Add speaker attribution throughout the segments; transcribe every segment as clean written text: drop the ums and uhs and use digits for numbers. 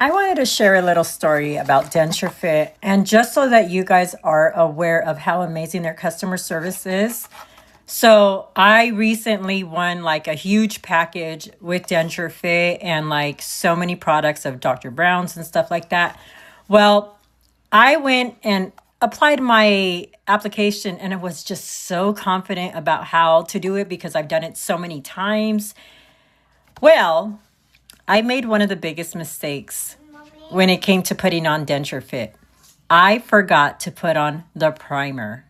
Speaker 1: I wanted to share a little story about DentureFit, and just so that you guys are aware of how amazing their customer service is. So I recently won like a huge package with DentureFit and like so many products of Dr. Brown's and stuff like that. Well, I went and applied my application and I was just so confident about how to do it because I've done it so many times. Well, I made one of the biggest mistakes when it came to putting on DentureFit. I forgot to put on the primer.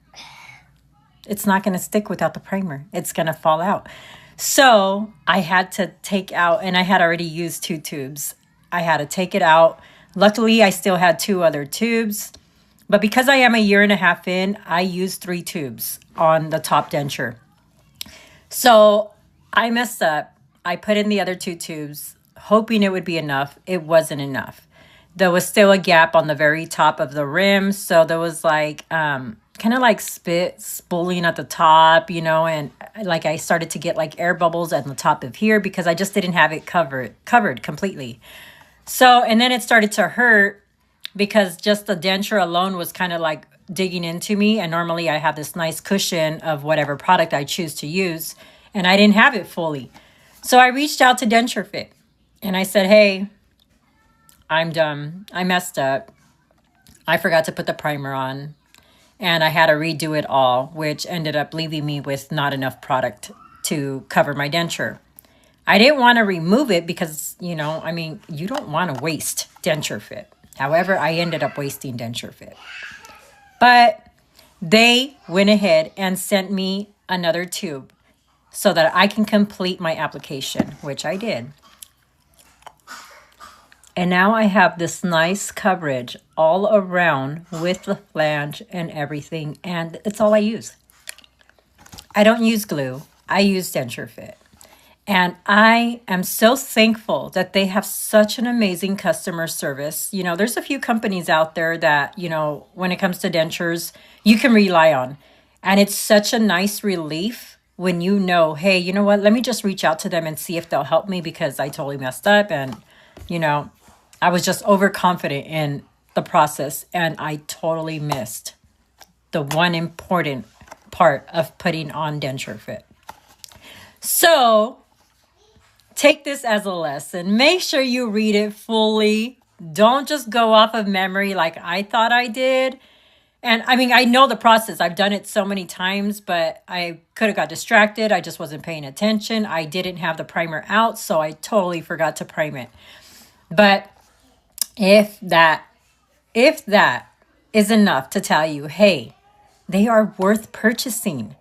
Speaker 1: It's not going to stick without the primer. It's going to fall out. So I had to take out, and I had already used 2 tubes. I had to take it out. Luckily, I still had 2 other tubes. But because I am a year and a half in, I used 3 tubes on the top denture. So I messed up. I put in the other 2 tubes, hoping it would be enough. It wasn't enough. There was still a gap on the very top of the rim. So there was like kind of like spit spooling at the top, you know, and like I started to get like air bubbles at the top of here because I just didn't have it covered completely. So, and then it started to hurt because just the denture alone was kind of like digging into me. And normally I have this nice cushion of whatever product I choose to use, and I didn't have it fully. So I reached out to DentureFit and I said, hey, I'm done. I messed up. I forgot to put the primer on and I had to redo it all, which ended up leaving me with not enough product to cover my denture. I didn't want to remove it because, you know, I mean, you don't want to waste DentureFit. However, I ended up wasting DentureFit. But they went ahead and sent me another tube so that I can complete my application, which I did. And now I have this nice coverage all around with the flange and everything, and it's all I use. I don't use glue. I use DentureFit. And I am so thankful that they have such an amazing customer service. You know, there's a few companies out there that, you know, when it comes to dentures, you can rely on. And it's such a nice relief when you know, hey, you know what, let me just reach out to them and see if they'll help me because I totally messed up. And, you know, I was just overconfident in the process and I totally missed the one important part of putting on DentureFit. So take this as a lesson. Make sure you read it fully. Don't just go off of memory like I thought I did. And I mean, I know the process. I've done it so many times, but I could have got distracted. I just wasn't paying attention. I didn't have the primer out, so I totally forgot to prime it. But if that is enough to tell you, hey, they are worth purchasing.